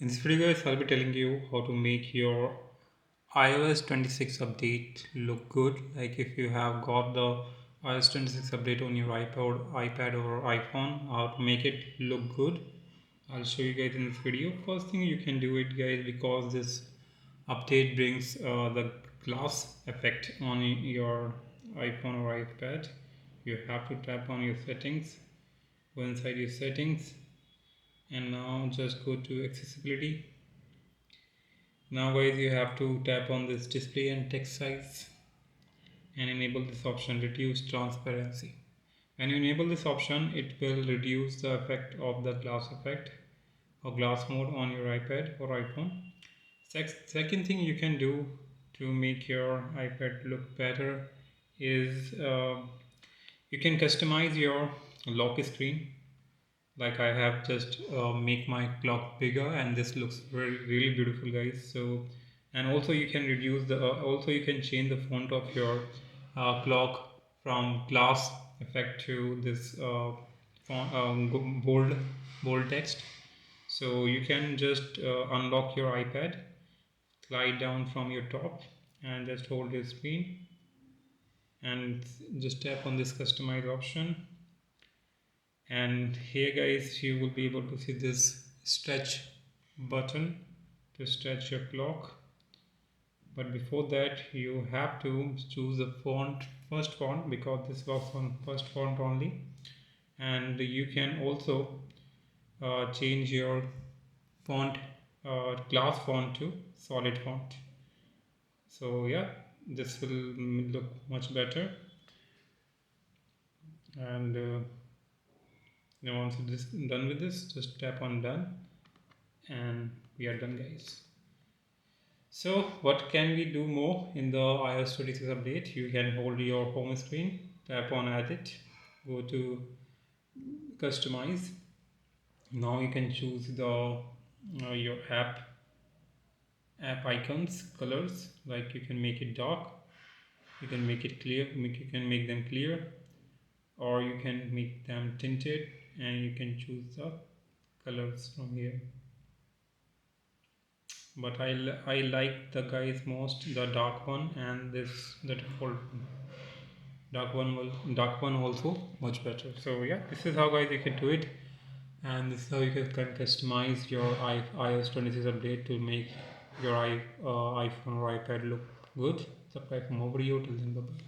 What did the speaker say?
In this video guys, I'll be telling you how to make your iOS 26 update look good. Like if you have got the iOS 26 update on your iPad or iPhone, how to make it look good. I'll show you guys in this video. First thing you can do it guys, because this update brings the glass effect on your iPhone or iPad. You have to tap on your settings, go inside your settings, and now just go to accessibility. Now guys, you have to tap on this display and text size and enable this option, reduce transparency. When you enable this option, it will reduce the effect of the glass effect or glass mode on your iPad or iPhone. Second thing you can do to make your iPad look better is you can customize your lock screen. Like I have just make my clock bigger, and this looks really beautiful guys. So, and also you can reduce the also you can change the font of your clock from glass effect to this font, bold text. So you can just unlock your iPad, slide down from your top and just hold your screen and just tap on this customize option. And here guys, you will be able to see this stretch button to stretch your clock. But before that, you have to choose the first font, because this works on first font only. And you can also change your font, glass font to solid font. So yeah, this will look much better. And now once it is done with this, just tap on done and we are done guys. So what can we do more in the iOS 26 update? You can hold your home screen, tap on edit, go to customize. Now you can choose the your app icons colors. Like you can make it dark, you can make it clear, you can make them clear, or you can make them tinted, and you can choose the colors from here. But I like the guys most the dark one, and this the default dark one also much better. So yeah, this is how guys you can do it, and this is how you can customize your iOS 26 update to make your iPhone or iPad look good. Subscribe for more video. Till then, bye bye.